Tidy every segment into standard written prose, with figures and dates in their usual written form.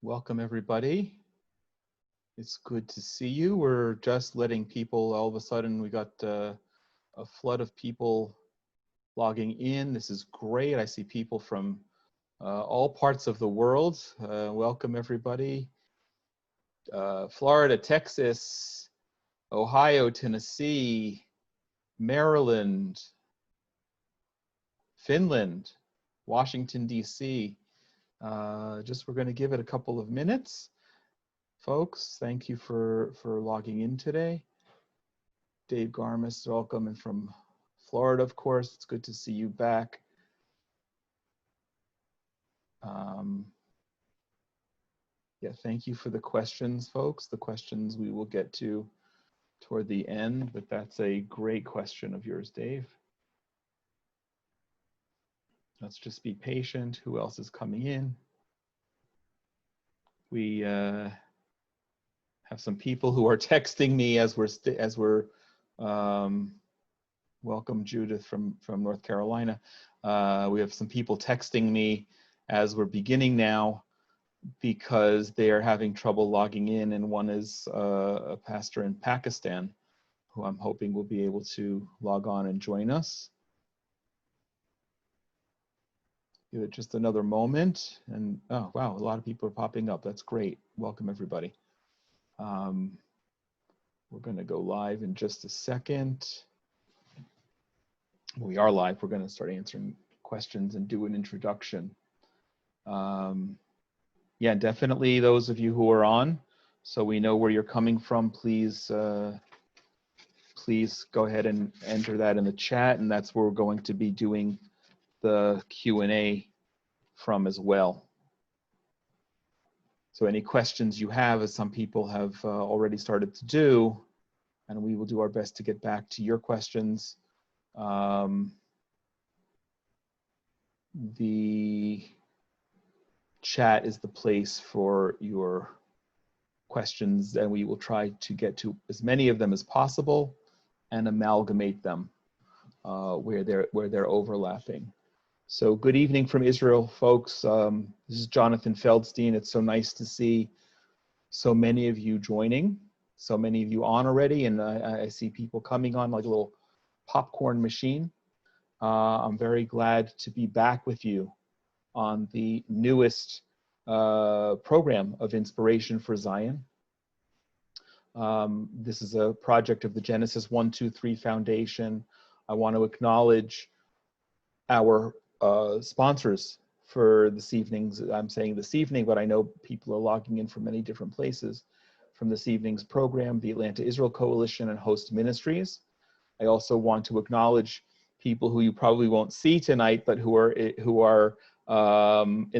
Welcome, everybody. It's good to see you. We're just letting people, all of a sudden, we got a flood of people logging in. This is great. I see people from all parts of the world. Welcome, everybody. Florida, Texas, Ohio, Tennessee, Maryland, Finland, Washington, D.C. We're going to give it a couple of minutes. Folks, thank you for logging in today. Dave Garmis, welcome, and from Florida, of course. It's good to see you back. Yeah, thank you for the questions, folks. The questions we will get to toward the end, but that's a great question of yours, Dave. Let's just be patient. Who else is coming in? We have some people who are texting me as we're welcome, Judith from North Carolina. We have some people texting me as we're beginning now because they are having trouble logging in, and one is a pastor in Pakistan who I'm hoping will be able to log on and join us. Give it just another moment, and oh wow, a lot of people are popping up. That's great. Welcome, everybody. We're going to go live in just a second. We are live. We're going to start answering questions and do an introduction. Yeah, definitely those of you who are on, so we know where you're coming from, please please go ahead and enter that in the chat, and that's where we're going to be doing the Q&A from as well. So any questions you have, as some people have already started to do, and we will do our best to get back to your questions. The chat is the place for your questions, and we will try to get to as many of them as possible and amalgamate them where they're overlapping. So good evening from Israel, folks. This is Jonathan Feldstein. It's so nice to see so many of you joining, so many of you on already, and I see people coming on like a little popcorn machine. I'm very glad to be back with you on the newest program of Inspiration for Zion. This is a project of the Genesis 123 Foundation. I want to acknowledge our sponsors for this evening's, I'm saying this evening, but I know people are logging in from many different places from this evening's program, the Atlanta Israel Coalition and Host Ministries. I also want to acknowledge people who you probably won't see tonight, but who are in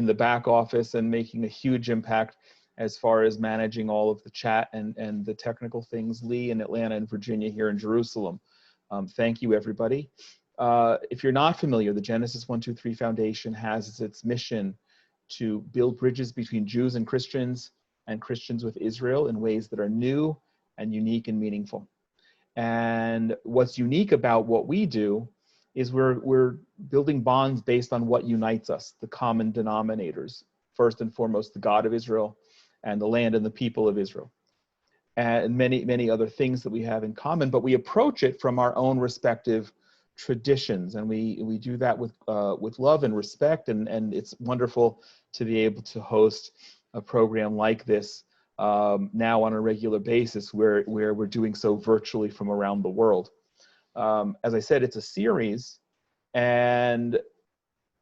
the back office and making a huge impact as far as managing all of the chat and the technical things. Lee in Atlanta and Virginia here in Jerusalem. Thank you, everybody. If you're not familiar, the Genesis 123 Foundation has as its mission to build bridges between Jews and Christians with Israel in ways that are new and unique and meaningful. And what's unique about what we do is we're building bonds based on what unites us, the common denominators. First and foremost, the God of Israel and the land and the people of Israel, and many, many other things that we have in common, but we approach it from our own respective traditions, and we do that with love and respect, and it's wonderful to be able to host a program like this now on a regular basis where we're doing so virtually from around the world. As I said, it's a series, and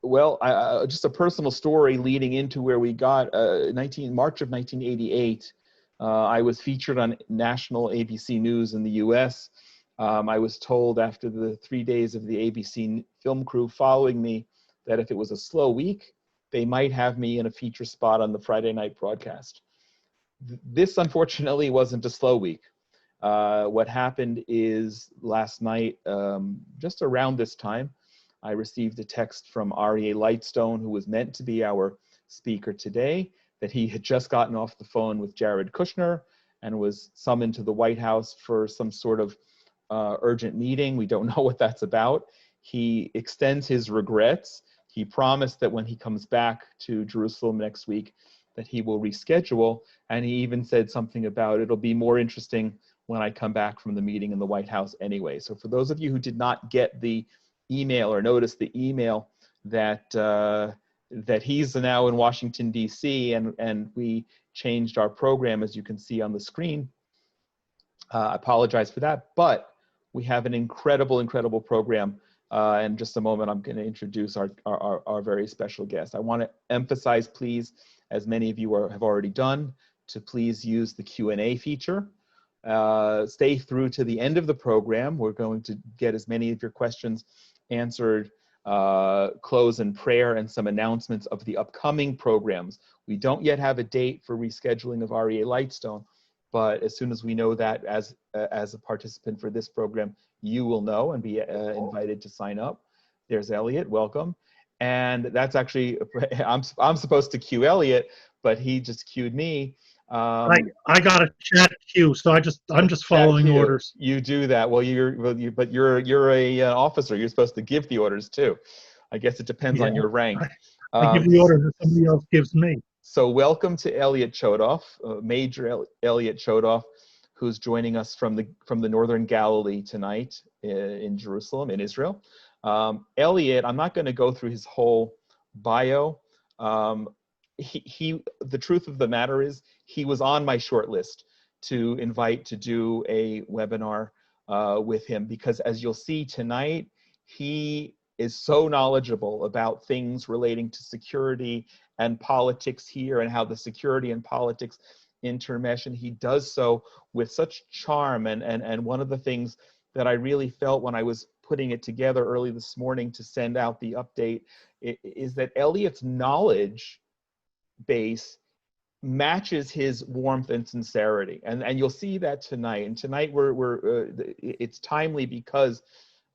well, just a personal story leading into where we got. March of 1988, I was featured on national ABC News in the US. I was told after the 3 days of the ABC film crew following me that if it was a slow week, they might have me in a feature spot on the Friday night broadcast. This, unfortunately, wasn't a slow week. What happened is last night, just around this time, I received a text from R.E.A. Lightstone, who was meant to be our speaker today, that he had just gotten off the phone with Jared Kushner and was summoned to the White House for some sort of urgent meeting. We don't know what that's about. He extends his regrets. He promised that when he comes back to Jerusalem next week, that he will reschedule. And he even said something about it'll be more interesting when I come back from the meeting in the White House anyway. So for those of you who did not get the email or notice the email that that he's now in Washington, D.C., and we changed our program, as you can see on the screen. I apologize for that, but we have an incredible program. In just a moment, I'm going to introduce our very special guest. I want to emphasize, please, as many of you have already done, to please use the Q&A feature. Stay through to the end of the program. We're going to get as many of your questions answered, close in prayer, and some announcements of the upcoming programs. We don't yet have a date for rescheduling of REA Lightstone, but as soon as we know that as a participant for this program, you will know and be invited to sign up. There's Elliot, welcome. And that's actually, I'm supposed to cue Elliot, but he just cued me. I got a chat queue, so I'm just following orders. You do that. Well, you're a officer. You're supposed to give the orders too. I guess it depends on your rank. I give the orders that somebody else gives me. So welcome to Elliot Chodoff, Major Elliot Chodoff, who's joining us from the Northern Galilee tonight in Jerusalem, in Israel. Elliot, I'm not going to go through his whole bio. The truth of the matter is he was on my short list to invite to do a webinar with him, because as you'll see tonight, he is so knowledgeable about things relating to security and politics here and how the security and politics intermesh, and he does so with such charm. And one of the things that I really felt when I was putting it together early this morning to send out the update is that Elliot's knowledge base matches his warmth and sincerity, and you'll see that tonight. And tonight it's timely because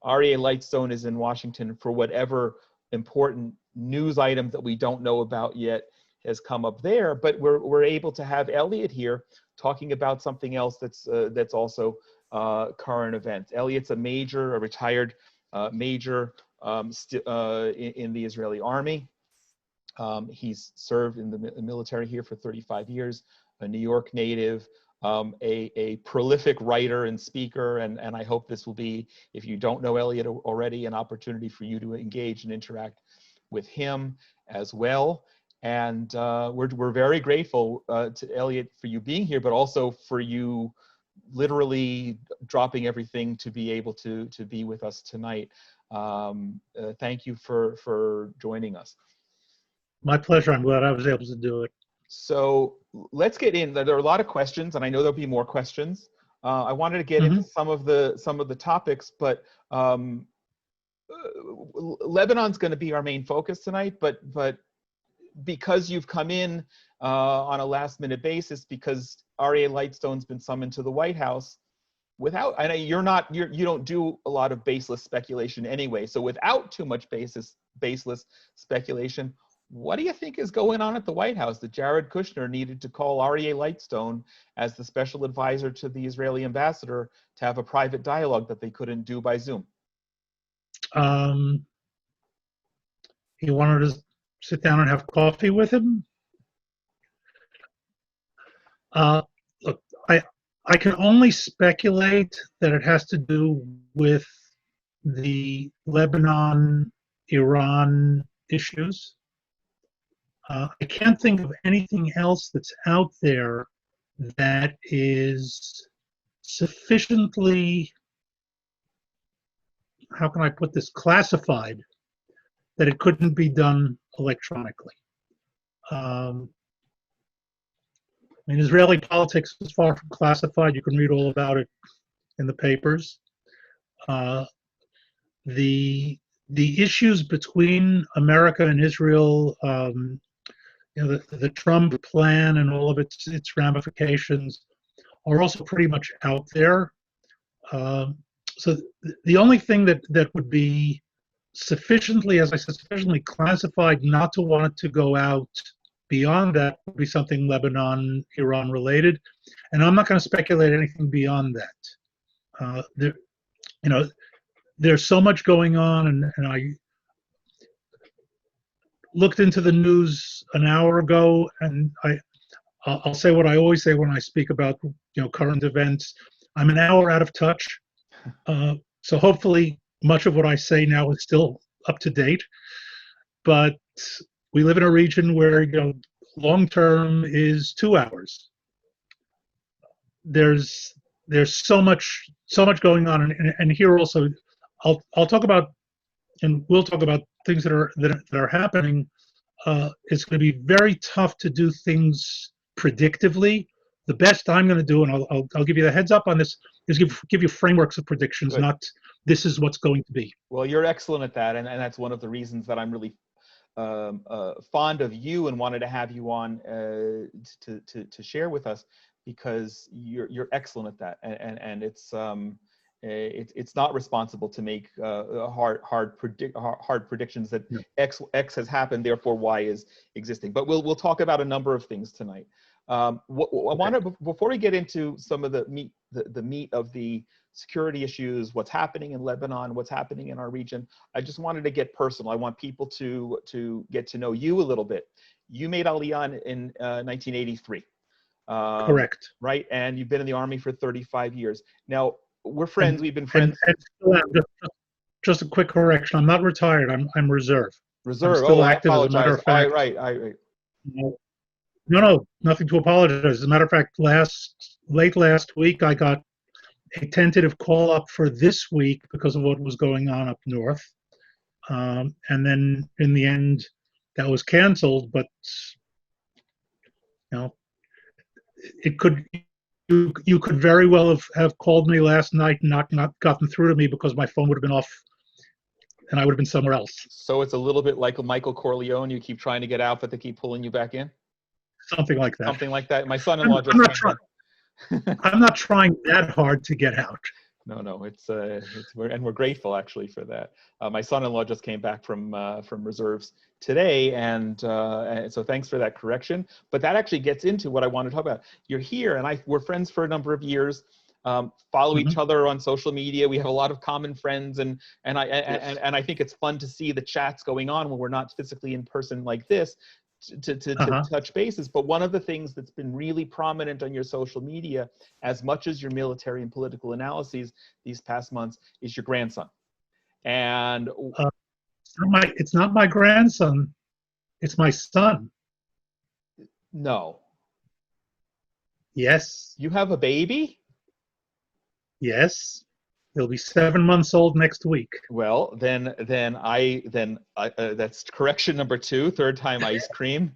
REA Lightstone is in Washington for whatever important news item that we don't know about yet has come up there, but we're able to have Elliot here talking about something else that's also current events. Elliot's a retired major in the Israeli army. He's served in the military here for 35 years, a New York native, a prolific writer and speaker, and I hope this will be, if you don't know Elliot already, an opportunity for you to engage and interact with him as well. And we're very grateful to Elliot for you being here, but also for you literally dropping everything to be able to be with us tonight. Thank you for joining us. My pleasure. I'm glad I was able to do it. So let's get in. There are a lot of questions, and I know there'll be more questions. I wanted to get into some of the topics, but Lebanon's going to be our main focus tonight. But because you've come in on a last-minute basis, because REA Lightstone's been summoned to the White House, I know you don't do a lot of baseless speculation anyway. So without too much baseless speculation, what do you think is going on at the White House that Jared Kushner needed to call REA Lightstone as the special advisor to the Israeli ambassador to have a private dialogue that they couldn't do by Zoom? He wanted to sit down and have coffee with him. Look, I can only speculate that it has to do with the Lebanon-Iran issues. I can't think of anything else that's out there that is sufficiently, how can I put this, classified, that it couldn't be done electronically. I mean, Israeli politics is far from classified. You can read all about it in the papers. The issues between America and Israel, the Trump plan and all of its ramifications are also pretty much out there. So the only thing that would be sufficiently, as I said, sufficiently classified not to want it to go out beyond that would be something Lebanon, Iran related. And I'm not going to speculate anything beyond that. There's so much going on, and looked into the news an hour ago, and I'll say what I always say when I speak about current events. I'm an hour out of touch, so hopefully much of what I say now is still up to date. But we live in a region where long term is 2 hours. There's so much going on, and here also, I'll talk about, and we'll talk about things that are happening. It's going to be very tough to do things predictively. The best I'm going to do, and I'll give you the heads up on this, is give you frameworks of predictions, Good. not this is what's going to be. Well, you're excellent at that, and that's one of the reasons that I'm really fond of you and wanted to have you on to share with us, because you're excellent at that, and it's not responsible to make hard predictions that No. X has happened, therefore Y is existing. But we'll talk about a number of things tonight. I want to, before we get into some of the meat of the security issues, what's happening in Lebanon, what's happening in our region, I just wanted to get personal. I want people to get to know you a little bit. You made Aliyah in 1983. Correct. Right, and you've been in the Army for 35 years. Now, we're friends. We've been friends. And just a quick correction. I'm not retired. I'm reserve. Reserve. I'm still I active. As a matter of fact. Right. No, nothing to apologize. As a matter of fact, late last week, I got a tentative call up for this week because of what was going on up north, and then in the end, that was canceled. But it could. You could very well have called me last night and not gotten through to me because my phone would have been off and I would have been somewhere else. So it's a little bit like Michael Corleone. You keep trying to get out, but they keep pulling you back in? Something like that. Something like that. My son-in-law I'm not trying that hard to get out. No, we're grateful actually for that. My son-in-law just came back from reserves today, and so thanks for that correction. But that actually gets into what I want to talk about. You're here, and we're friends for a number of years. Follow each other on social media. We have a lot of common friends, and I think it's fun to see the chats going on when we're not physically in person like this. To touch bases. But one of the things that's been really prominent on your social media, as much as your military and political analyses these past months, is your grandson. And it's not my grandson, it's my son. No. Yes. You have a baby? Yes. He'll be 7 months old next week. Well, then that's correction number 2, third time ice cream.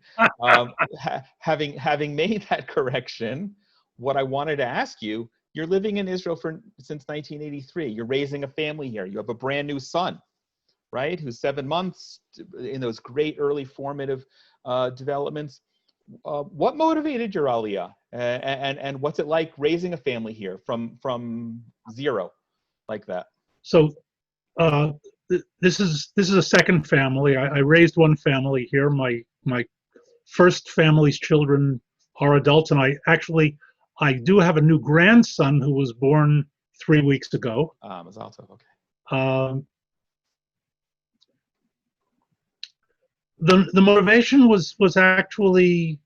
Having made that correction, what I wanted to ask you, you're living in Israel since 1983. You're raising a family here. You have a brand new son, right? Who's 7 months in those great early formative developments. What motivated your Aliyah, and what's it like raising a family here from zero? Like that. So this is a second family. I raised one family here. My first family's children are adults, and I do have a new grandson who was born 3 weeks ago. Mazal tov, okay. The motivation was actually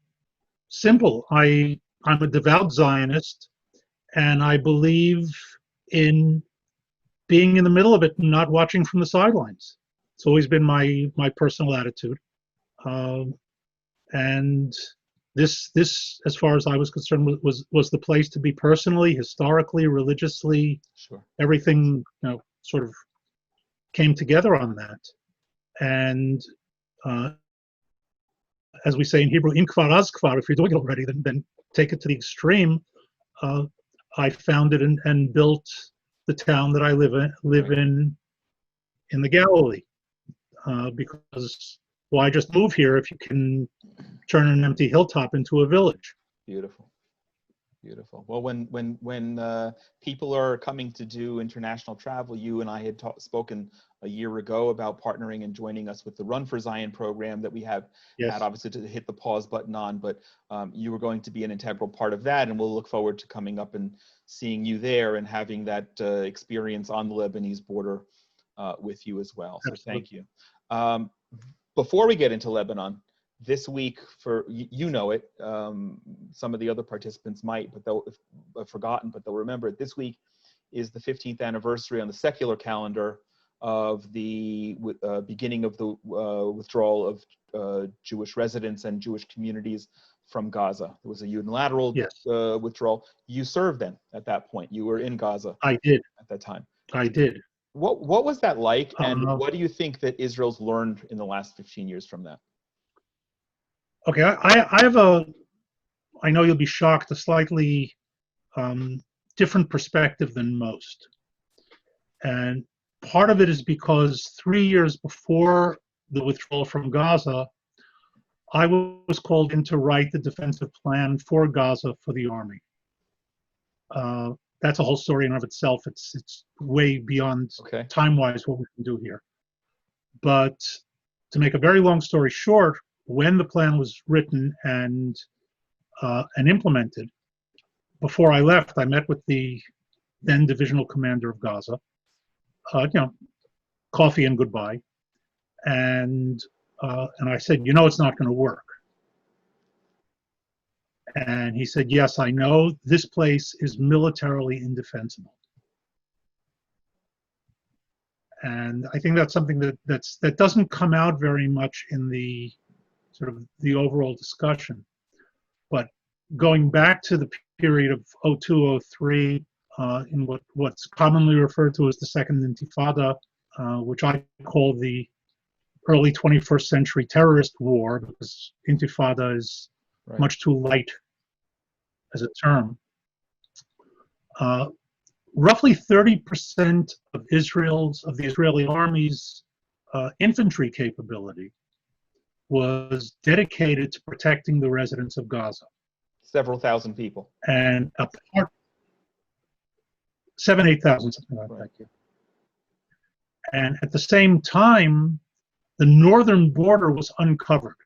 simple. I'm a devout Zionist, and I believe in being in the middle of it and not watching from the sidelines. It's always been my personal attitude. And this, as far as I was concerned, was the place to be personally, historically, religiously. Sure. Everything sort of came together on that. And as we say in Hebrew, in kvar az kvar, if you're doing it already, then take it to the extreme. I founded and built the town that I live in the Galilee, because why just move here if you can turn an empty hilltop into a village? Beautiful. Well, when people are coming to do international travel, you and I had spoken a year ago about partnering and joining us with the Run for Zion program that we have had, obviously, to hit the pause button on, but you were going to be an integral part of that, and we'll look forward to coming up and seeing you there and having that experience on the Lebanese border with you as well. So thank you. before we get into Lebanon, this week, for you know it, some of the other participants might, but they'll have forgotten, but they'll remember it. This week is the 15th anniversary on the secular calendar of the beginning of the withdrawal of Jewish residents and Jewish communities from Gaza. There was a unilateral withdrawal. You served then at that point. You were in Gaza. I did. At that time. I did. What was that like, and what do you think that Israel's learned in the last 15 years from that? Okay, I have I know you'll be shocked, a slightly different perspective than most. And part of it is because 3 years before the withdrawal from Gaza, I was called in to write the defensive plan for Gaza for the army. That's a whole story in and of itself. It's way beyond time-wise what we can do here. But to make a very long story short, when the plan was written and implemented, before I left, I met with the then divisional commander of Gaza. Coffee and goodbye, and I said, it's not going to work. And he said, yes, I know this place is militarily indefensible. And I think that's something that doesn't come out very much in the sort of the overall discussion. But going back to the period of 02, 03, in what's commonly referred to as the Second Intifada, which I call the early 21st century terrorist war, because Intifada is much too light as a term. Roughly 30% of the Israeli army's infantry capability was dedicated to protecting the residents of Gaza. Several thousand people. And 7,000, 8,000, something like that. Yeah. And at the same time, the northern border was uncovered.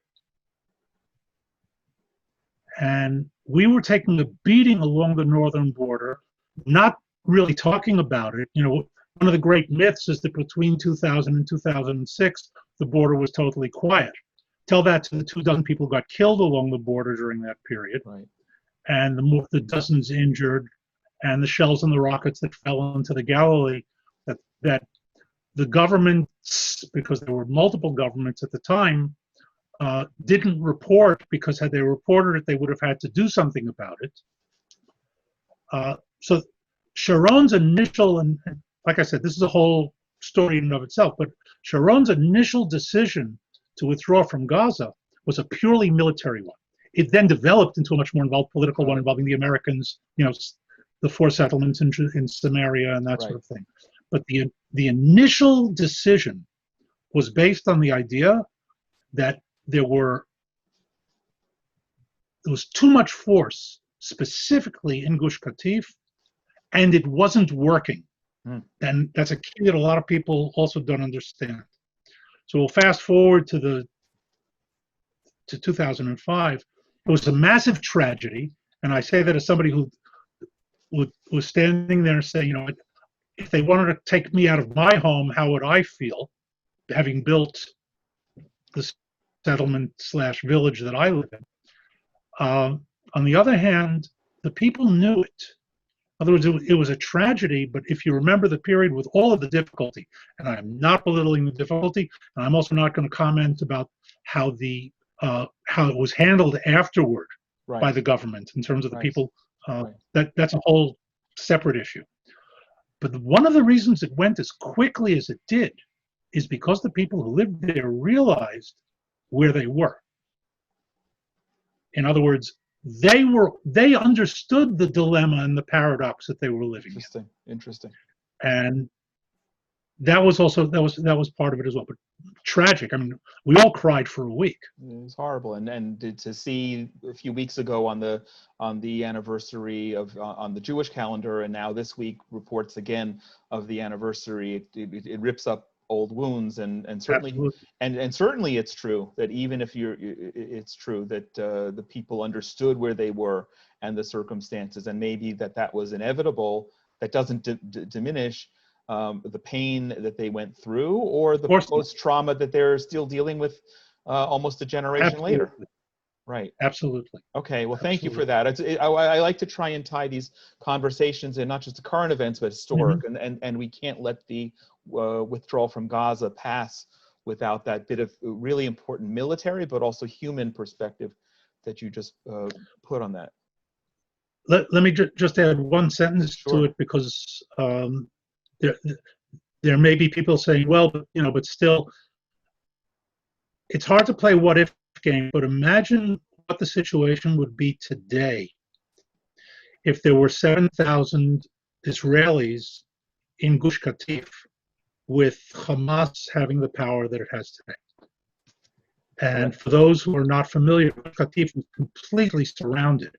And we were taking a beating along the northern border, not really talking about it. One of the great myths is that between 2000 and 2006, the border was totally quiet. Tell that to the 2 dozen people who got killed along the border during that period, and the dozens injured, and the shells and the rockets that fell into the Galilee, that the governments, because there were multiple governments at the time, didn't report, because had they reported it, they would have had to do something about it. So Sharon's initial, and like I said, this is a whole story in and of itself, but Sharon's initial decision to withdraw from Gaza was a purely military one. It then developed into a much more involved political one involving the Americans, the 4 settlements in Samaria and that sort of thing. But the initial decision was based on the idea that there was too much force, specifically in Gush Katif, and it wasn't working. And that's a key that a lot of people also don't understand. So we'll fast forward to 2005. It was a massive tragedy, and I say that as somebody who was standing there and saying, if they wanted to take me out of my home, how would I feel, having built the settlement/village that I live in? On the other hand, the people knew it. In other words, it was a tragedy, but if you remember the period with all of the difficulty, and I'm not belittling the difficulty, and I'm also not going to comment about how it was handled afterward by the government in terms of the people. That's a whole separate issue. But one of the reasons it went as quickly as it did is because the people who lived there realized where they were. In other words, they understood the dilemma and the paradox that they were living in. Interesting. And that was part of it as well. But tragic. I mean, we all cried for a week. It was horrible, and to see a few weeks ago on the anniversary of on the Jewish calendar, and now this week reports again of the anniversary. It rips up old wounds, and certainly and certainly it's true that even if it's true that the people understood where they were and the circumstances, and maybe that was inevitable. That doesn't diminish the pain that they went through, or the Of course not. post-trauma that they're still dealing with almost a generation later. Absolutely. Right. Absolutely. Okay. Well, thank you for Absolutely. that. I like to try and tie these conversations in not just the current events, but historic. And we can't let the withdrawal from Gaza pass without that bit of really important military, but also human perspective that you just put on that. Let me just add one sentence Sure. to it, because there may be people saying, well, but still, it's hard to play what if game, but imagine what the situation would be today if there were 7,000 Israelis in Gush Katif, with Hamas having the power that it has today. And for those who are not familiar, Gush Katif was completely surrounded.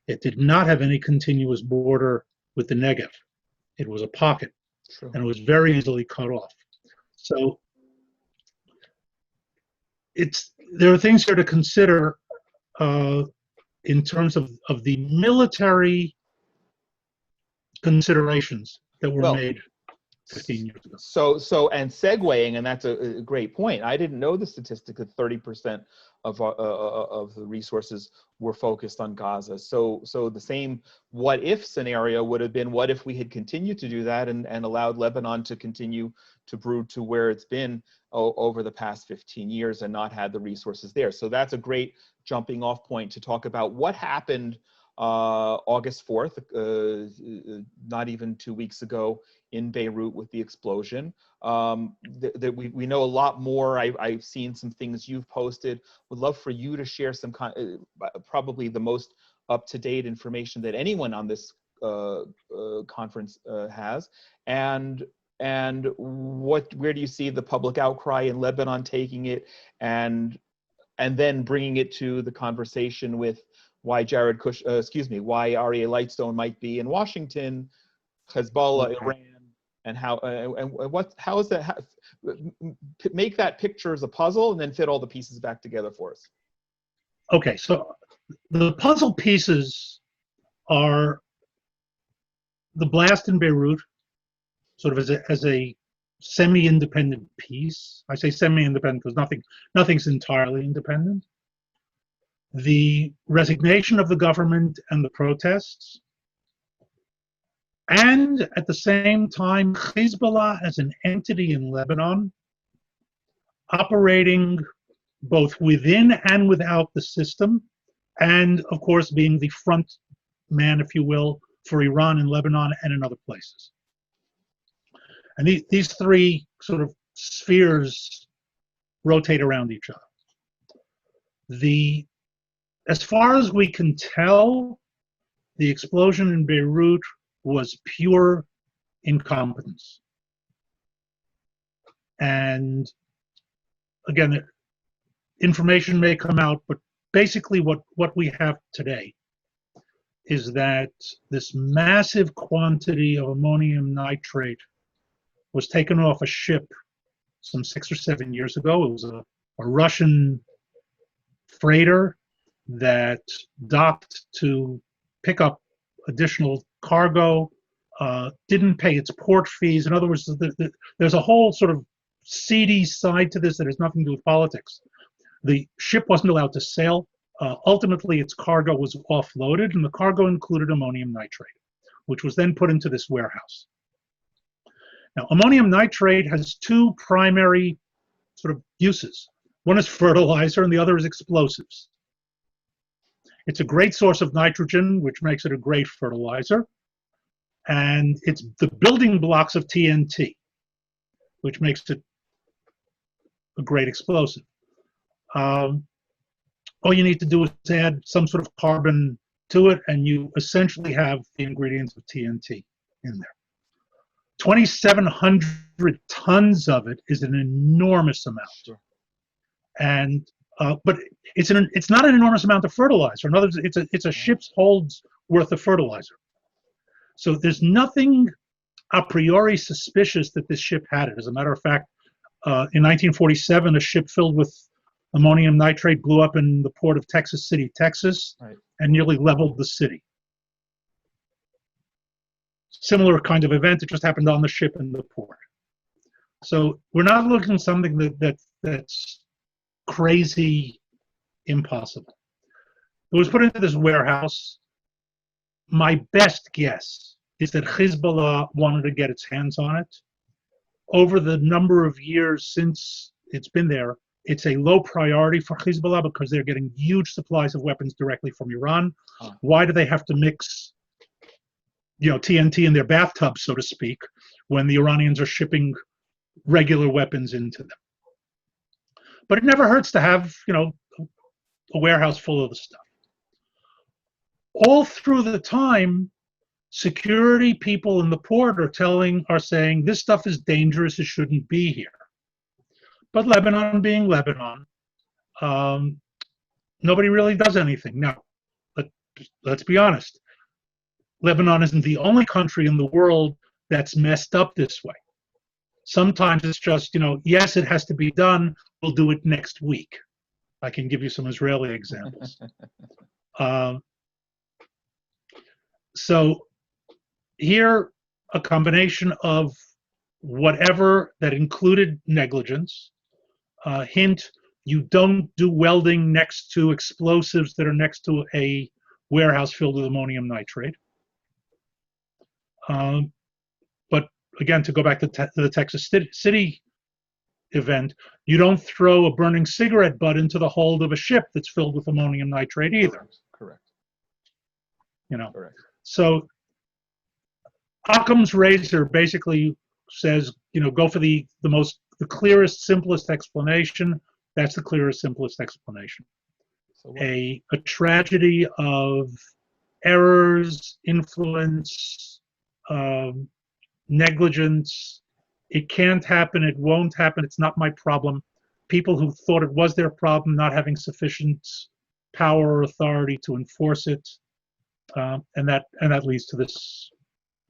It did not have any continuous border with the Negev. It was a pocket, and it was very easily cut off. So there are things here to consider in terms of the military considerations that were made 15 years ago. So and segueing, and that's a great point. I didn't know the statistic that 30% of the resources were focused on Gaza. So the same what if scenario would have been, what if we had continued to do that and allowed Lebanon to continue to brood to where it's been over the past 15 years and not had the resources there. So that's a great jumping off point to talk about what happened August 4th, not even 2 weeks ago, in Beirut with the explosion. We know a lot more. I've seen some things you've posted. Would love for you to share some probably the most up-to-date information that anyone on this conference has. And where do you see the public outcry in Lebanon taking it, and then bringing it to the conversation with why why Aryeh Lightstone might be in Washington, Hezbollah, Iran, and how is that? Make that picture as a puzzle and then fit all the pieces back together for us. Okay, so the puzzle pieces are the blast in Beirut, sort of as a semi-independent piece. I say semi-independent because nothing's entirely independent. The resignation of the government and the protests, and at the same time, Hezbollah as an entity in Lebanon, operating both within and without the system, and of course being the front man, if you will, for Iran in Lebanon and in other places. And these three sort of spheres rotate around each other. As far as we can tell, the explosion in Beirut was pure incompetence. And again, information may come out, but basically what we have today is that this massive quantity of ammonium nitrate was taken off a ship some 6 or 7 years ago. It was a Russian freighter that docked to pick up additional cargo, didn't pay its port fees. In other words, there's a whole sort of seedy side to this that has nothing to do with politics. The ship wasn't allowed to sail. Ultimately, its cargo was offloaded, and the cargo included ammonium nitrate, which was then put into this warehouse. Now, ammonium nitrate has two primary sort of uses. One is fertilizer, and the other is explosives. It's a great source of nitrogen, which makes it a great fertilizer. And it's the building blocks of TNT, which makes it a great explosive. All you need to do is add some sort of carbon to it, and you essentially have the ingredients of TNT in there. 2,700 tons of it is an enormous amount. Sure. And but it's not an enormous amount of fertilizer. In other words, it's a ship's hold's worth of fertilizer. So there's nothing a priori suspicious that this ship had it. As a matter of fact, in 1947, a ship filled with ammonium nitrate blew up in the port of Texas City, Texas, right, and nearly leveled the city. similar kind of event. It just happened on the ship in the port. So we're not looking at something that's crazy impossible. It was put into this warehouse. My best guess is that Hezbollah wanted to get its hands on it. Over the number of years since it's been there, it's a low priority for Hezbollah because they're getting huge supplies of weapons directly from Iran. Why do they have to mix, TNT in their bathtub, so to speak, when the Iranians are shipping regular weapons into them? But it never hurts to have, a warehouse full of the stuff. All through the time, security people in the port are saying this stuff is dangerous, it shouldn't be here. But Lebanon being Lebanon, nobody really does anything. Now, let's be honest. Lebanon isn't the only country in the world that's messed up this way. Sometimes it's just, yes, it has to be done. We'll do it next week. I can give you some Israeli examples. So here, a combination of whatever that included negligence. Hint, you don't do welding next to explosives that are next to a warehouse filled with ammonium nitrate. But again, to go back to the Texas City event, you don't throw a burning cigarette butt into the hold of a ship that's filled with ammonium nitrate either. Correct. Correct. So Occam's razor basically says, go for the clearest, simplest explanation. That's the clearest, simplest explanation. So a tragedy of errors, influence, negligence. It can't happen. It won't happen. It's not my problem. People who thought it was their problem, not having sufficient power or authority to enforce it, and that leads to this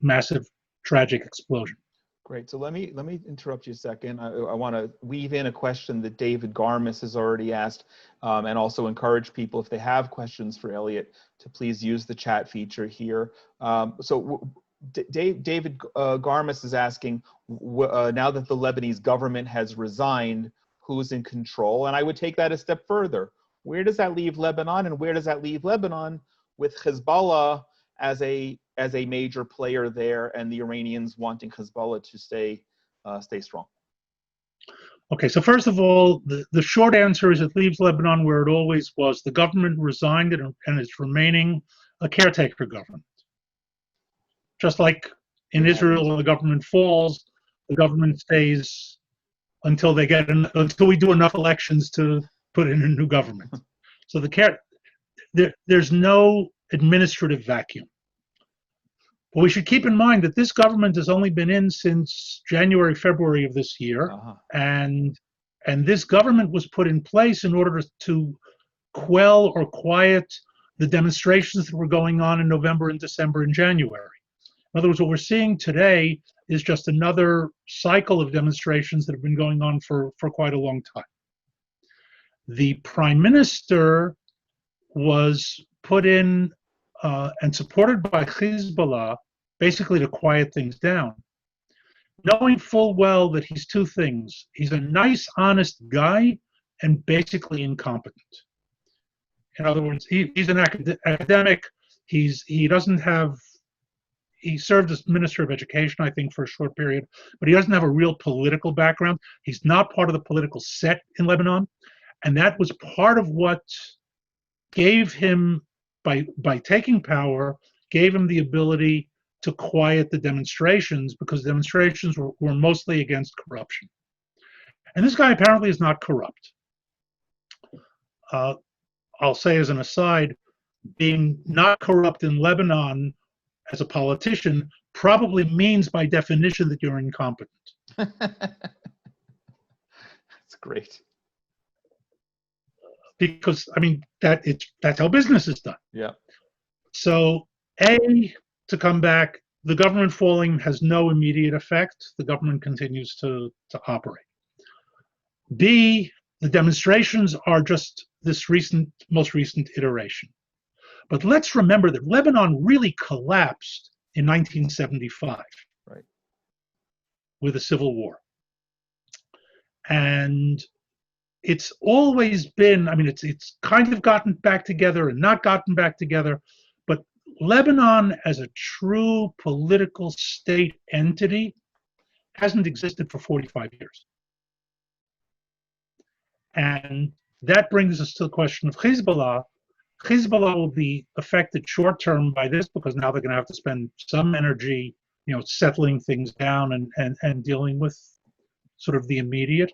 massive, tragic explosion. Great. So let me interrupt you a second. I want to weave in a question that David Garmis has already asked, and also encourage people, if they have questions for Elliot, to please use the chat feature here. David Garmis is asking, now that the Lebanese government has resigned, who's in control? And I would take that a step further. Where does that leave Lebanon, and where does that leave Lebanon with Hezbollah as a major player there, and the Iranians wanting Hezbollah to stay strong? Okay, so first of all, the short answer is it leaves Lebanon where it always was. The government resigned and it's remaining a caretaker government. Just like in Israel, when the government falls, the government stays until we do enough elections to put in a new government. So there's no administrative vacuum. But we should keep in mind that this government has only been in since January, February of this year, and this government was put in place in order to quell or quiet the demonstrations that were going on in November and December and January. In other words, what we're seeing today is just another cycle of demonstrations that have been going on for quite a long time. The prime minister was put in and supported by Hezbollah, basically to quiet things down, knowing full well that he's two things. He's a nice, honest guy and basically incompetent. In other words, he's an academic. He served as Minister of Education, I think, for a short period, but he doesn't have a real political background. He's not part of the political set in Lebanon, and that was part of what gave him, by taking power, gave him the ability to quiet the demonstrations, because demonstrations were mostly against corruption. And this guy apparently is not corrupt. I'll say as an aside, being not corrupt in Lebanon as a politician probably means by definition that you're incompetent. That's great. Because, I mean, that's how business is done. Yeah. So, to come back, the government falling has no immediate effect. The government continues to operate. B, the demonstrations are just this most recent iteration. But let's remember that Lebanon really collapsed in 1975 Right. with a civil war. And it's always been, I mean, it's kind of gotten back together and not gotten back together, but Lebanon as a true political state entity hasn't existed for 45 years. And that brings us to the question of Hezbollah. Hezbollah will be affected short term by this because now they're going to have to spend some energy, settling things down and dealing with sort of the immediate.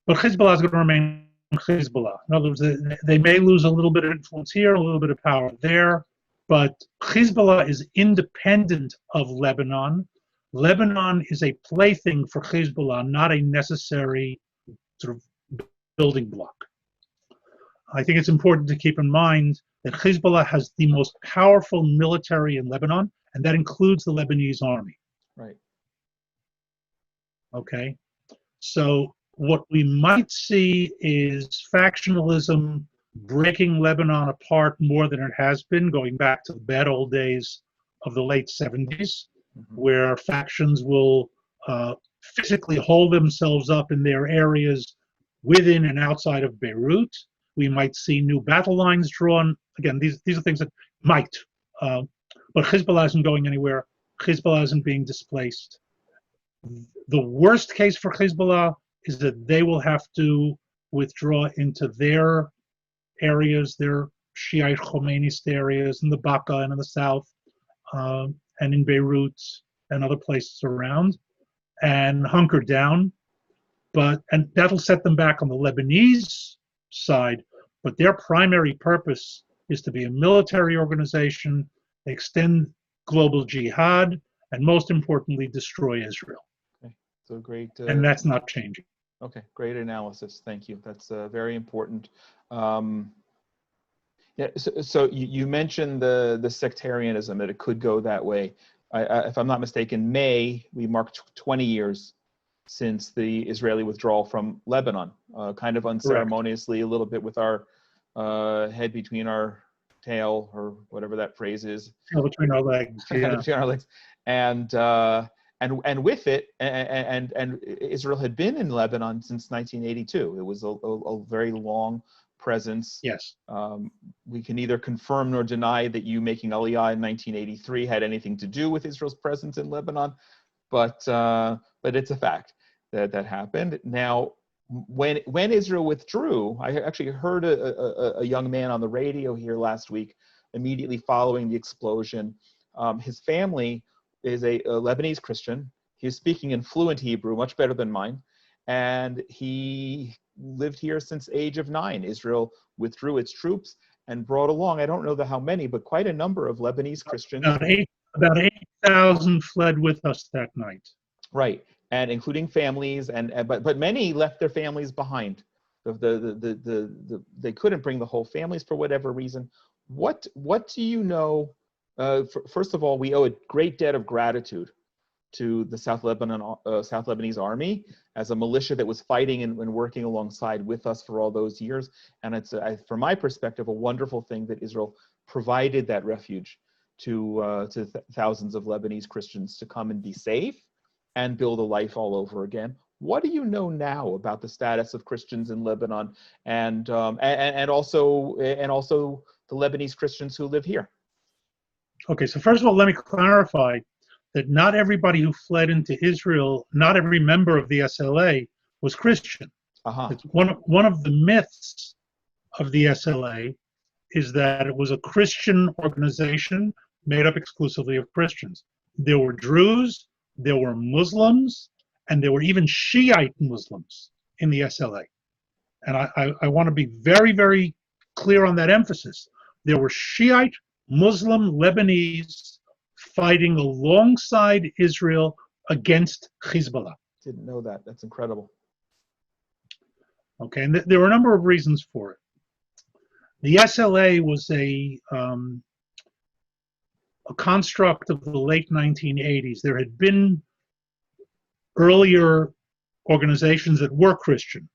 But Hezbollah is going to remain Hezbollah. In other words, they may lose a little bit of influence here, a little bit of power there, but Hezbollah is independent of Lebanon. Lebanon is a plaything for Hezbollah, not a necessary sort of building block. I think it's important to keep in mind that Hezbollah has the most powerful military in Lebanon, and that includes the Lebanese army. Right. Okay. So what we might see is factionalism breaking Lebanon apart more than it has been, going back to the bad old days of the late 70s, where factions will physically hold themselves up in their areas within and outside of Beirut. We might see new battle lines drawn. Again, these are things that might. But Hezbollah isn't going anywhere. Hezbollah isn't being displaced. The worst case for Hezbollah is that they will have to withdraw into their areas, their Shiite Khomeinist areas in the Baqa and in the south, and in Beirut and other places around, and hunker down. And that'll set them back on the Lebanese side, but their primary purpose is to be a military organization, extend global jihad, and most importantly, destroy Israel. Okay. So great. And that's not changing. Okay, great analysis. Thank you. That's very important. Yeah. So you mentioned the sectarianism, that it could go that way. If I'm not mistaken, May we marked 20 years since the Israeli withdrawal from Lebanon, kind of unceremoniously, a little bit with our head between our tail, or whatever that phrase is. Tail between our legs. Yeah. Between our legs, and with it, and Israel had been in Lebanon since 1982. It was a very long presence. Yes. We can neither confirm nor deny that you making Aliyah in 1983 had anything to do with Israel's presence in Lebanon, but it's a fact that happened. Now, when Israel withdrew, I actually heard a young man on the radio here last week, immediately following the explosion. His family is a Lebanese Christian. He was speaking in fluent Hebrew, much better than mine, and he lived here since age of 9. Israel withdrew its troops and brought along, I don't know how many, but quite a number of Lebanese Christians. About 8,000 fled with us that night. Right, and including families, but many left their families behind. They couldn't bring the whole families for whatever reason. What do you know? First of all, we owe a great debt of gratitude to the South Lebanese army as a militia that was fighting and working alongside with us for all those years. And it's, from my perspective, a wonderful thing that Israel provided that refuge to thousands of Lebanese Christians to come and be safe and build a life all over again. What do you know now about the status of Christians in Lebanon and also the Lebanese Christians who live here? Okay, so first of all, let me clarify that not everybody who fled into Israel, not every member of the SLA was Christian. It's one of the myths of the SLA is that it was a Christian organization made up exclusively of Christians. There were Druze, there were Muslims, and there were even Shiite Muslims in the SLA. And I want to be very, very clear on that emphasis. There were Shiite, Muslim, Lebanese fighting alongside Israel against Hezbollah. Didn't know that. That's incredible. Okay, and there were a number of reasons for it. The SLA was a construct of the late 1980s. There had been earlier organizations that were Christian.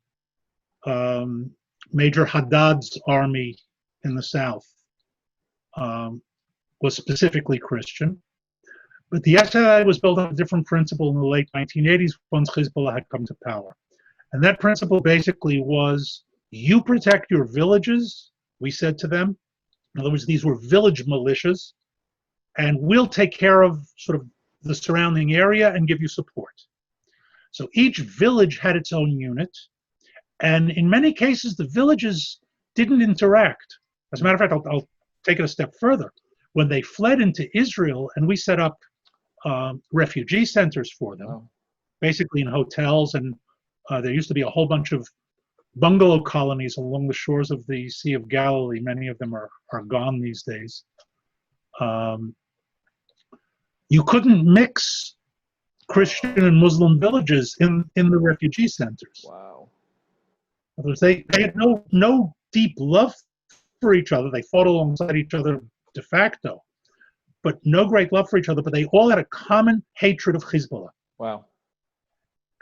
Major Haddad's army in the south was specifically Christian. But the SIA was built on a different principle in the late 1980s once Hezbollah had come to power. And that principle basically was, you protect your villages, we said to them. In other words, these were village militias, and we'll take care of sort of the surrounding area and give you support. So each village had its own unit, and in many cases, the villages didn't interact. As a matter of fact, I'll take it a step further. When they fled into Israel, and we set up refugee centers for them, basically in hotels, and there used to be a whole bunch of bungalow colonies along the shores of the Sea of Galilee. Many of them are gone these days. You couldn't mix Christian and Muslim villages in the refugee centers. Wow. They had no deep love for each other. They fought alongside each other de facto, but no great love for each other. But they all had a common hatred of Hezbollah. Wow.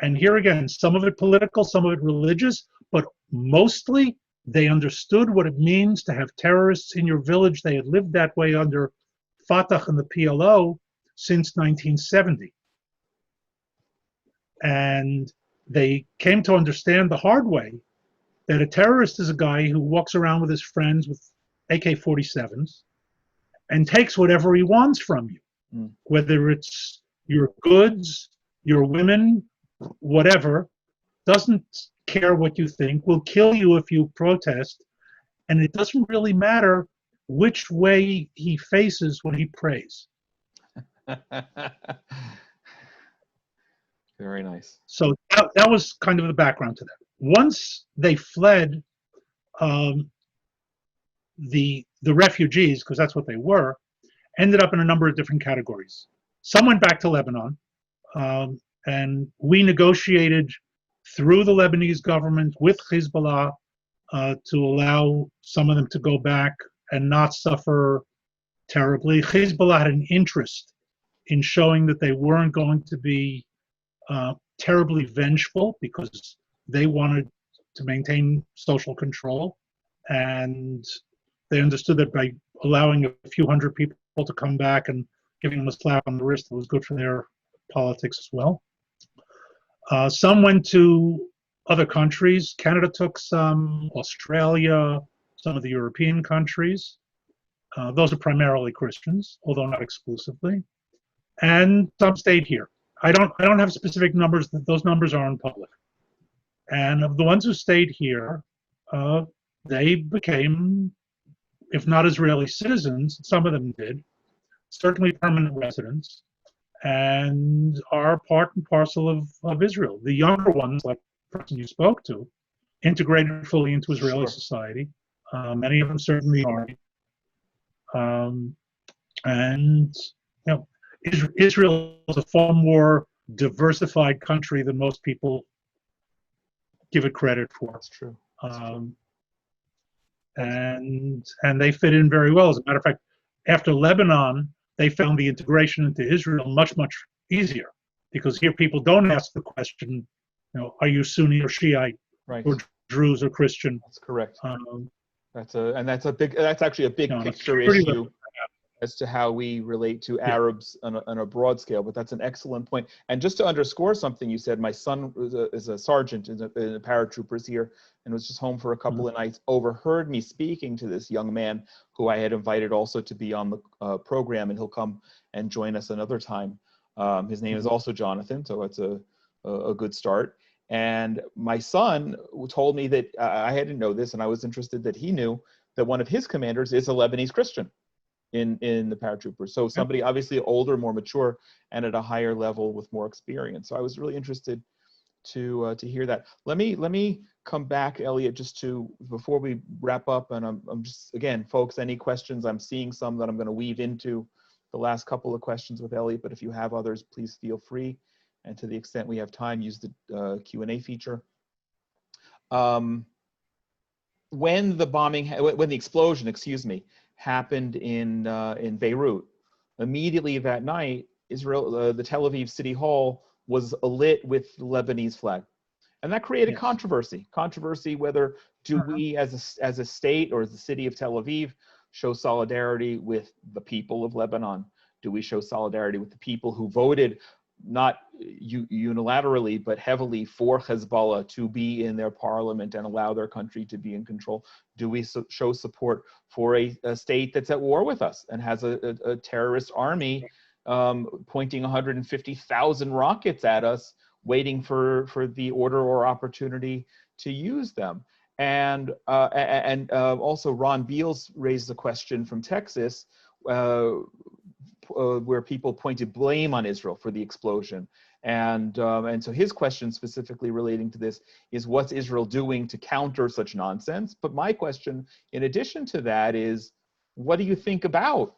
And here again, some of it political, some of it religious, but mostly they understood what it means to have terrorists in your village. They had lived that way under Fatah and the PLO since 1970. And they came to understand the hard way that a terrorist is a guy who walks around with his friends with AK-47s and takes whatever he wants from you, whether it's your goods, your women, whatever, doesn't care what you think, will kill you if you protest, and it doesn't really matter which way he faces when he prays. Very nice. So that was kind of the background to that. Once they fled, the refugees, because that's what they were, ended up in a number of different categories. Some went back to Lebanon, and we negotiated through the Lebanese government with Hezbollah to allow some of them to go back and not suffer terribly. Hezbollah had an interest in showing that they weren't going to be terribly vengeful, because they wanted to maintain social control, and they understood that by allowing a few hundred people to come back and giving them a slap on the wrist, it was good for their politics as well. Some went to other countries. Canada took some, Australia, some of the European countries. Those are primarily Christians, although not exclusively. And some stayed here. I don't have specific numbers. Those numbers are in public. And of the ones who stayed here, they became, if not Israeli citizens, some of them did, certainly permanent residents, and are part and parcel of Israel. The younger ones, like the person you spoke to, integrated fully into Israeli society. Many of them certainly are. And you know, Israel is a far more diversified country than most people give it credit for. That's true. And they fit in very well. As a matter of fact, after Lebanon, they found the integration into Israel much, much easier, because here people don't ask the question, you know, are you Sunni or Shiite, right, or Druze or Christian? That's correct. That's actually a big picture issue as to how we relate to Arabs on a broad scale, but that's an excellent point. And just to underscore something you said, my son is a sergeant in the paratroopers here, and was just home for a couple of nights, overheard me speaking to this young man who I had invited also to be on the program, and he'll come and join us another time. His name is also Jonathan, so it's a good start. And my son told me that I didn't know this, and I was interested that he knew that one of his commanders is a Lebanese Christian in the paratroopers. So somebody obviously older, more mature, and at a higher level with more experience. So I was really interested to hear that. Let me come back, Elliot, just before we wrap up, and I'm just, again, folks, any questions? I'm seeing some that I'm going to weave into the last couple of questions with Elliot, but if you have others, please feel free. And to the extent we have time, use the Q&A feature. When the explosion, excuse me, happened in Beirut, immediately that night, the Tel Aviv City Hall was alit with the Lebanese flag, and that created controversy. Controversy whether we, as a state or as the city of Tel Aviv, show solidarity with the people of Lebanon. Do we show solidarity with the people who voted not unilaterally, but heavily for Hezbollah to be in their parliament and allow their country to be in control? Do we show support for a state that's at war with us and has a terrorist army pointing 150,000 rockets at us, waiting for the order or opportunity to use them? And also Ron Beals raised a question from Texas, where people pointed blame on Israel for the explosion. And so his question specifically relating to this is, what's Israel doing to counter such nonsense? But my question, in addition to that, is, what do you think about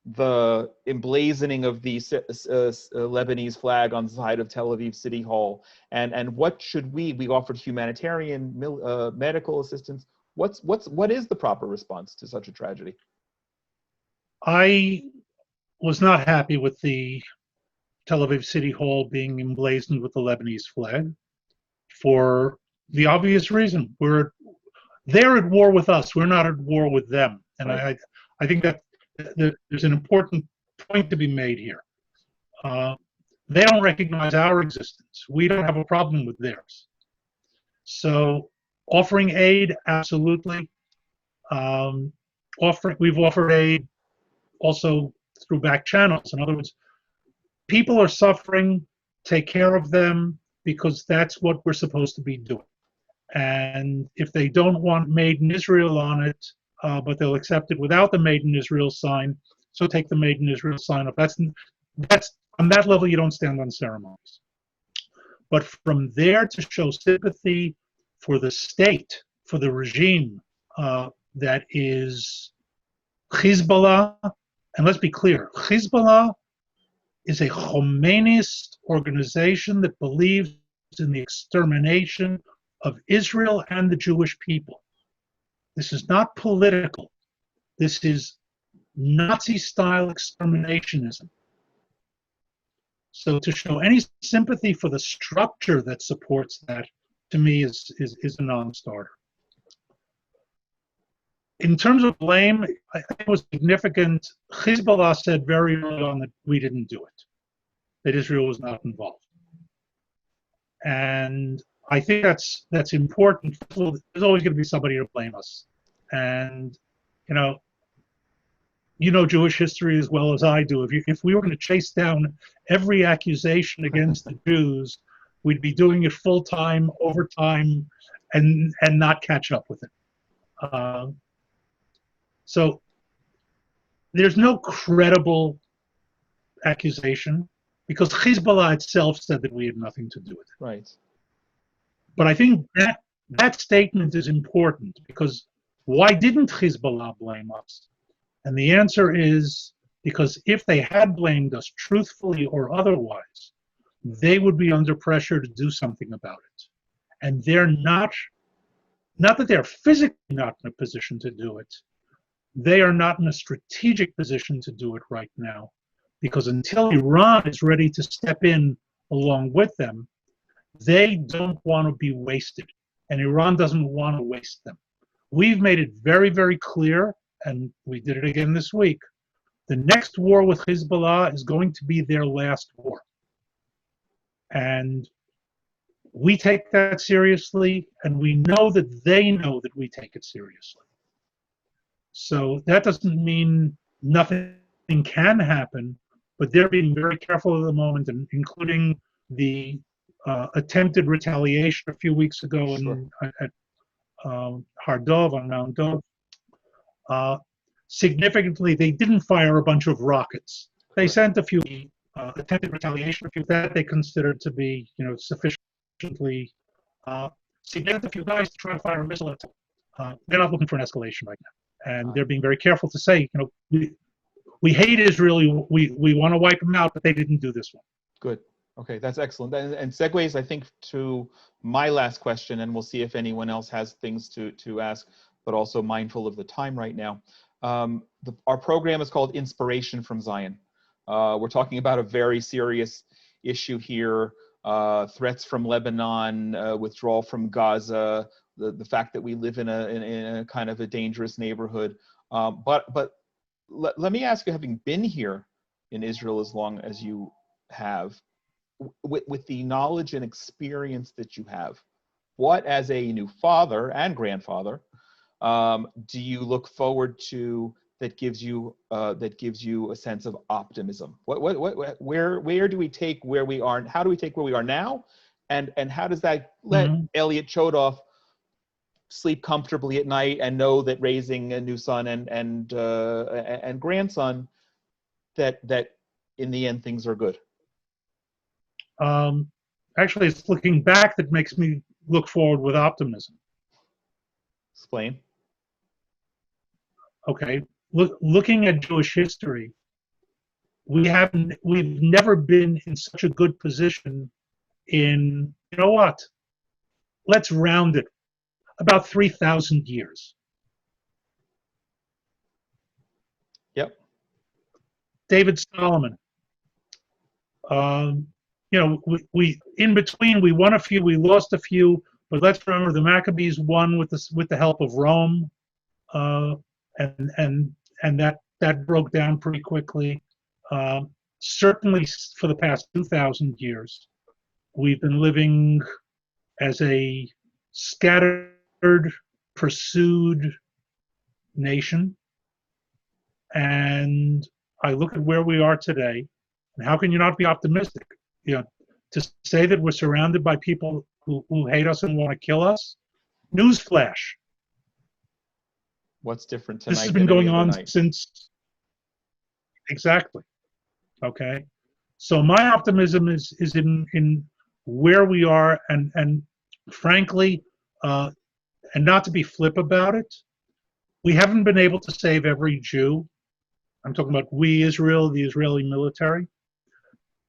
the emblazoning of the Lebanese flag on the side of Tel Aviv City Hall? And what should we offered humanitarian, medical assistance. What is the proper response to such a tragedy? I was not happy with the Tel Aviv City Hall being emblazoned with the Lebanese flag for the obvious reason. They're at war with us. We're not at war with them. And right. I think that there's an important point to be made here. They don't recognize our existence. We don't have a problem with theirs. So offering aid, absolutely. We've offered aid also through back channels. In other words, people are suffering, take care of them, because that's what we're supposed to be doing. And if they don't want Made in Israel on it, but they'll accept it without the Made in Israel sign, so take the Made in Israel sign off. That's on that level, you don't stand on ceremonies. But from there to show sympathy for the state, for the regime that is Hezbollah, and let's be clear, Hezbollah is a Khomeinist organization that believes in the extermination of Israel and the Jewish people. This is not political. This is Nazi-style exterminationism. So to show any sympathy for the structure that supports that, to me, is a non-starter. In terms of blame, I think it was significant. Hezbollah said very early on that we didn't do it, that Israel was not involved. And I think that's important. There's always going to be somebody to blame us. And, you know Jewish history as well as I do. If we were going to chase down every accusation against the Jews, we'd be doing it full-time, overtime, and not catch up with it. So there's no credible accusation because Hezbollah itself said that we had nothing to do with it. Right. But I think that statement is important because why didn't Hezbollah blame us? And the answer is because if they had blamed us truthfully or otherwise, they would be under pressure to do something about it. And they're not that they're physically not in a position to do it, they are not in a strategic position to do it right now. Because until Iran is ready to step in along with them, they don't want to be wasted. And Iran doesn't want to waste them. We've made it very, very clear, and we did it again this week, the next war with Hezbollah is going to be their last war. And we take that seriously, and we know that they know that we take it seriously. So that doesn't mean nothing can happen, but they're being very careful at the moment, and including the attempted retaliation a few weeks ago at Har Dov on Mount Dov. Significantly, they didn't fire a bunch of rockets. They sent a few attempted retaliation, a few that they considered to be, sufficiently significant. A few guys to try to fire a missile at them. They're not looking for an escalation right now, and they're being very careful to say, we hate Israel. We want to wipe them out, but they didn't do this one. Good. Okay, that's excellent. And segues, I think, to my last question, and we'll see if anyone else has things to ask, but also mindful of the time right now. Our program is called Inspiration from Zion. We're talking about a very serious issue here, threats from Lebanon, withdrawal from Gaza, the fact that we live in a kind of a dangerous neighborhood. But let me ask you, having been here in Israel as long as you have, with the knowledge and experience that you have, what, as a new father and grandfather, do you look forward to that gives you a sense of optimism? Where do we take where we are? How do we take where we are now, and how does that let Elliot Chodoff sleep comfortably at night and know that raising a new son and grandson, that in the end things are good? Actually, it's looking back that makes me look forward with optimism. Explain. Okay, looking at Jewish history, we've never been in such a good position in, you know what? Let's round it, about 3,000 years. Yep. David Solomon. You know, we in between we won a few, we lost a few, but let's remember the Maccabees won with the help of Rome, and that broke down pretty quickly. Certainly, for the past 2,000 years, we've been living as a scattered, pursued nation, and I look at where we are today, and how can you not be optimistic? You know, to say that we're surrounded by people who hate us and want to kill us, newsflash. What's different tonight? This has been going on since, exactly. Okay, so my optimism is in where we are, and frankly, and not to be flip about it, we haven't been able to save every Jew. I'm talking about we, Israel, the Israeli military.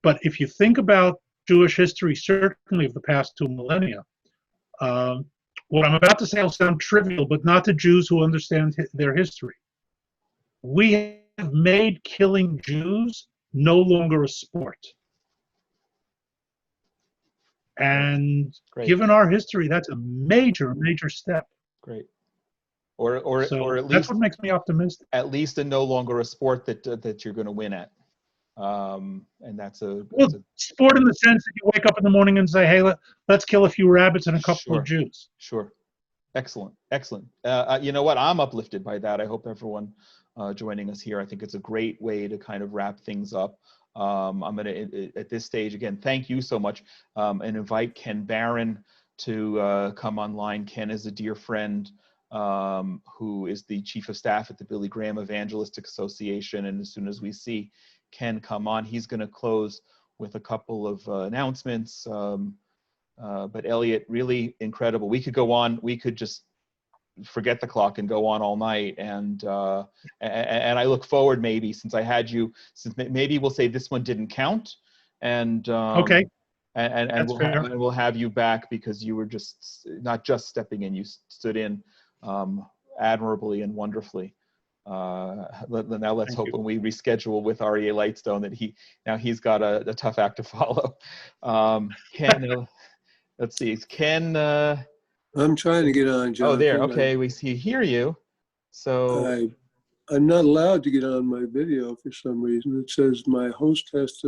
But if you think about Jewish history, certainly of the past 2 millennia, what I'm about to say will sound trivial, but not to Jews who understand their history. We have made killing Jews no longer a sport. And given our history, that's a major, major step. Great. Or at least that's what makes me optimistic. At least no longer a sport that you're going to win at. And that's a sport in the sense that you wake up in the morning and say, hey, let's kill a few rabbits and a couple of Jews. Sure. Excellent. You know what? I'm uplifted by that. I hope everyone joining us here, I think it's a great way to kind of wrap things up. I'm going to, at this stage, again, thank you so much, and invite Ken Barron to come online. Ken is a dear friend who is the Chief of Staff at the Billy Graham Evangelistic Association. And as soon as we see Ken come on, he's going to close with a couple of announcements. But Elliot, really incredible. We could go on. We could just forget the clock and go on all night. And I look forward, maybe, since I had you, since maybe we'll say this one didn't count. And okay. And we'll have you back, because you were just not just stepping in, you stood in admirably and wonderfully. Now let's hope when we reschedule with R.E.A. Lightstone that he's got a tough act to follow. Ken, let's see, is Ken? I'm trying to get on, Jonathan. Oh, there. Okay, we hear you. So I'm not allowed to get on my video for some reason. It says my host has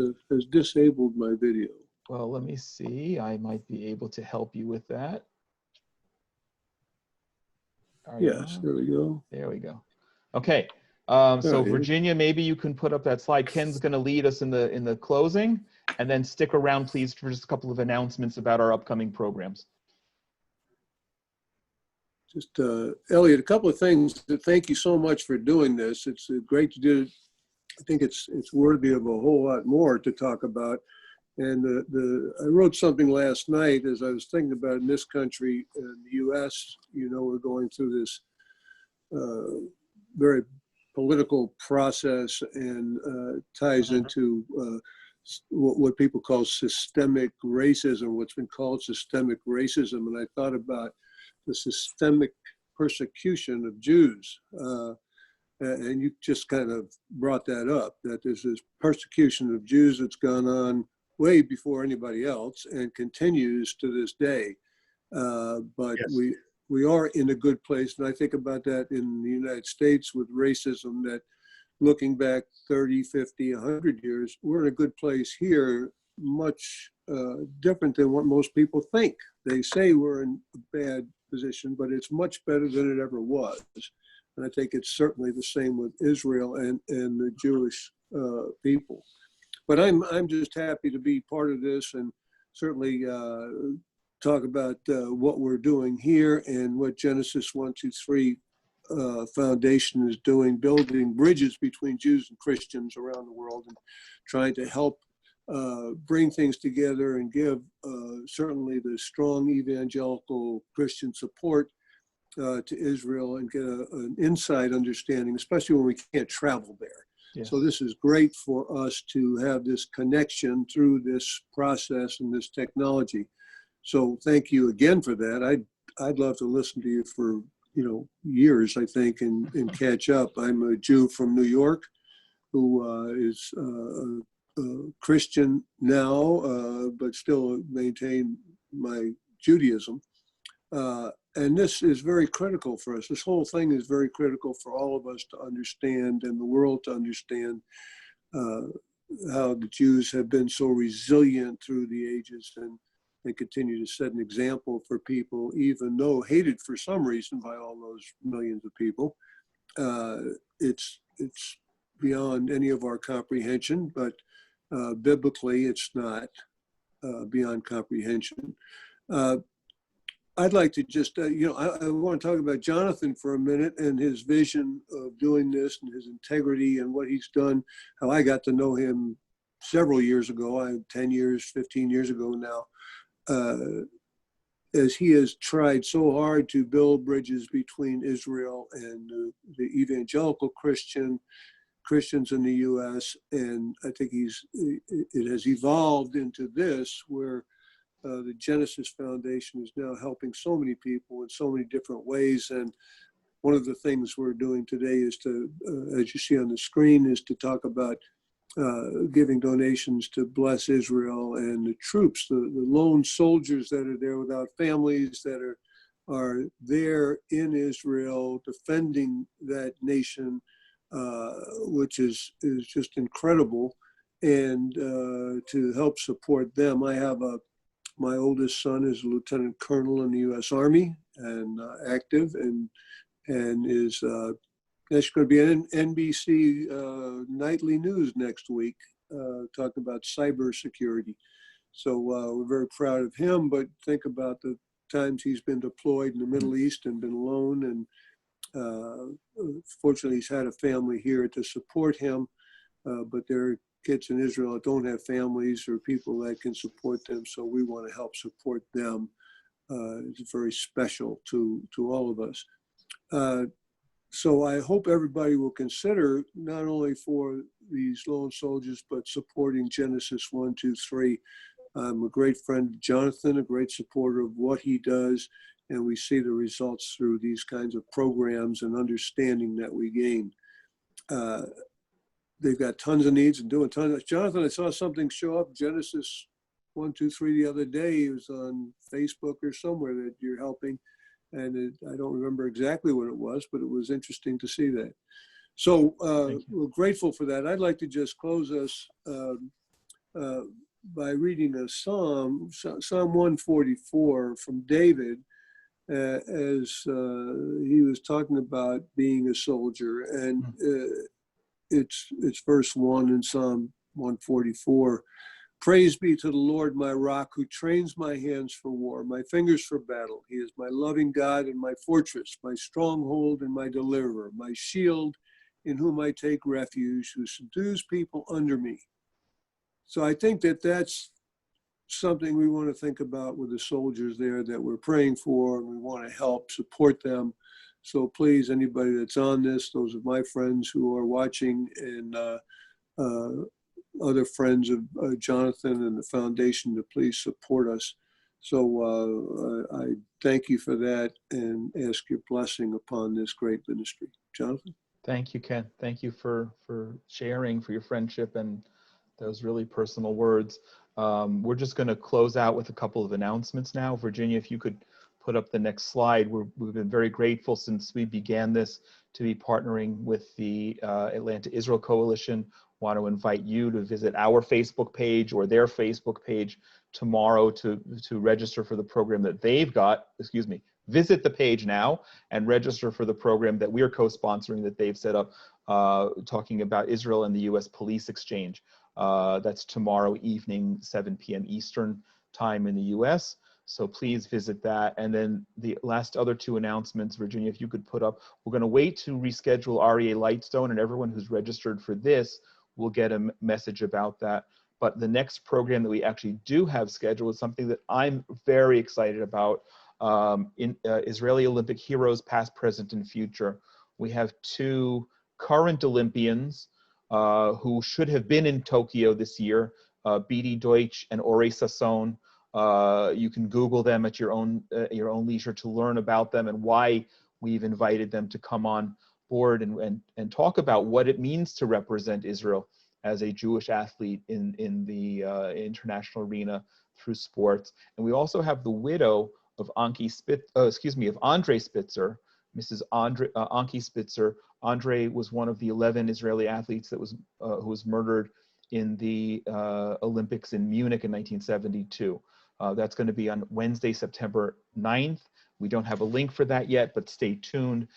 disabled my video. Well, let me see. I might be able to help you with that. Yes, there we go. There we go. Okay. So Virginia, maybe you can put up that slide. Ken's going to lead us in the closing, and then stick around, please, for just a couple of announcements about our upcoming programs. Just Elliot, a couple of things. Thank you so much for doing this. It's great to do. I think it's worthy of a whole lot more to talk about. And I wrote something last night as I was thinking about in this country, in the U.S. You know, we're going through this very political process, and ties into what people call systemic racism, what's been called systemic racism. And I thought about the systemic persecution of Jews. And you just kind of brought that up, that there's this persecution of Jews that's gone on way before anybody else and continues to this day. But yes, we are in a good place. And I think about that in the United States with racism, that looking back 30, 50, 100 years, we're in a good place here, much different than what most people think. They say we're in a bad position, but it's much better than it ever was. And I think it's certainly the same with Israel and the Jewish people. But I'm just happy to be part of this, and certainly talk about what we're doing here and what Genesis 123 Foundation is doing, building bridges between Jews and Christians around the world, and trying to help bring things together and give certainly the strong evangelical Christian support to Israel, and get an inside understanding, especially when we can't travel there. Yes. So this is great for us to have this connection through this process and this technology. So thank you again for that. I'd love to listen to you for years, I think, and catch up. I'm a Jew from New York who is a Christian now, but still maintain my Judaism. And this is very critical for us. This whole thing is very critical for all of us to understand, and the world to understand how the Jews have been so resilient through the ages, and they continue to set an example for people, even though hated for some reason by all those millions of people. It's beyond any of our comprehension, but biblically it's not beyond comprehension. I'd like to just, I want to talk about Jonathan for a minute and his vision of doing this and his integrity and what he's done, how I got to know him several years ago, 10 years, 15 years ago now, as he has tried so hard to build bridges between Israel and the evangelical Christians in the U.S. And I think it has evolved into this, where the Genesis Foundation is now helping so many people in so many different ways. And one of the things we're doing today is to, as you see on the screen, is to talk about giving donations to bless Israel and the troops, the lone soldiers that are there without families, that are there in Israel defending that nation, which is just incredible. And to help support them, I have my oldest son is a lieutenant colonel in the U.S. Army and active, and is that's going to be an NBC nightly news next week, talking about cybersecurity. So we're very proud of him, but think about the times he's been deployed in the Middle East and been alone, and fortunately he's had a family here to support him, but there are kids in Israel that don't have families or people that can support them, so we want to help support them. It's very special to all of us. So I hope everybody will consider, not only for these lone soldiers, but supporting Genesis 123. I'm a great friend of Jonathan, a great supporter of what he does, and we see the results through these kinds of programs and understanding that we gain. They've got tons of needs and doing tons. Jonathan, I saw something show up, Genesis 123 the other day. It was on Facebook or somewhere that you're helping. And I don't remember exactly what it was, but it was interesting to see that. So we're grateful for that. I'd like to just close us by reading a Psalm 144 from David, as he was talking about being a soldier. And it's verse 1 in Psalm 144. Praise be to the Lord, my rock, who trains my hands for war, my fingers for battle. He is my loving God and my fortress, my stronghold and my deliverer, my shield in whom I take refuge, who subdues people under me. So I think that that's something we want to think about with the soldiers there that we're praying for, and we want to help support them. So please, anybody that's on this, those of my friends who are watching, and other friends of Jonathan and the foundation, to please support us. So I thank you for that and ask your blessing upon this great ministry. Jonathan? Thank you, Ken. Thank you for sharing, for your friendship and those really personal words. We're just going to close out with a couple of announcements now. Virginia, if you could put up the next slide. We've been very grateful since we began this to be partnering with the Atlanta Israel Coalition. Want to invite you to visit our Facebook page or their Facebook page tomorrow to register for the program that they've got. Excuse me. Visit the page now and register for the program that we are co-sponsoring that they've set up, talking about Israel and the U.S. police exchange. That's tomorrow evening, 7 p.m. Eastern time in the U.S. So please visit that. And then the last other two announcements, Virginia, if you could put up, we're going to wait to reschedule REA Lightstone, and everyone who's registered for this will get a message about that. But the next program that we actually do have scheduled is something that I'm very excited about. Israeli Olympic heroes, past, present, and future. We have two current Olympians who should have been in Tokyo this year, Bidi Deutsch and Ore Sasson. You can Google them at your own leisure to learn about them and why we've invited them to come on board and talk about what it means to represent Israel as a Jewish athlete in the international arena through sports. And we also have the widow of Andre Spitzer, Mrs. Anki Spitzer. Andre was one of the 11 Israeli athletes that who was murdered in the Olympics in Munich in 1972. That's going to be on Wednesday, September 9th. We don't have a link for that yet, but stay tuned.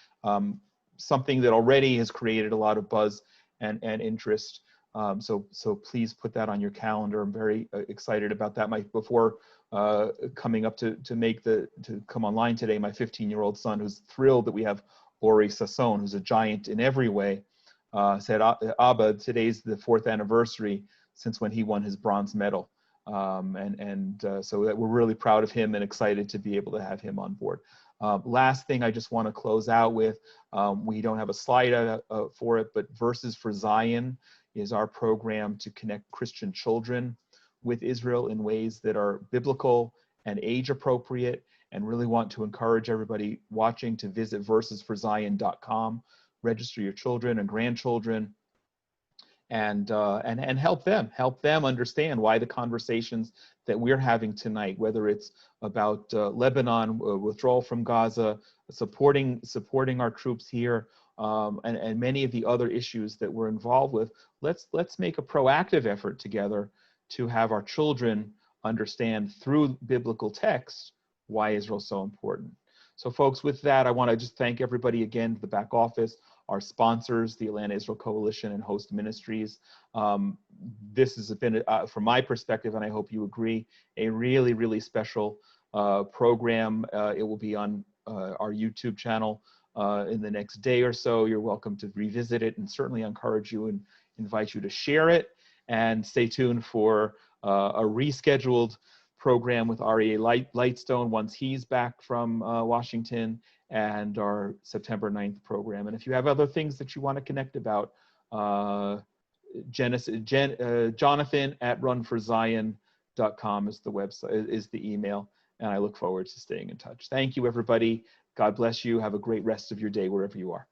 Something that already has created a lot of buzz and interest. So please put that on your calendar. I'm very excited about that. Before coming up to come online today, my 15-year-old son, who's thrilled that we have Ore Sasson, who's a giant in every way, said, Abba, today's the 4th anniversary since when he won his bronze medal. So that we're really proud of him and excited to be able to have him on board. Last thing I just want to close out with, we don't have a slide for it, but Verses for Zion is our program to connect Christian children with Israel in ways that are biblical and age appropriate, and really want to encourage everybody watching to visit versesforzion.com, register your children and grandchildren, and help them understand why the conversations that we're having tonight, whether it's about Lebanon, withdrawal from Gaza, supporting our troops here, and many of the other issues that we're involved with, let's make a proactive effort together to have our children understand through biblical text why Israel's so important. So folks, with that, I want to just thank everybody again, the back office, our sponsors, the Atlanta Israel Coalition and Host Ministries. This has been, from my perspective, and I hope you agree, a really, really special program. It will be on our YouTube channel in the next day or so. You're welcome to revisit it, and certainly encourage you and invite you to share it. And stay tuned for a rescheduled program with REA Lightstone once he's back from Washington, and our September 9th program. And if you have other things that you want to connect about, Jonathan@runforzion.com is the website, is the email, and I look forward to staying in touch. Thank you, everybody. God bless you. Have a great rest of your day wherever you are.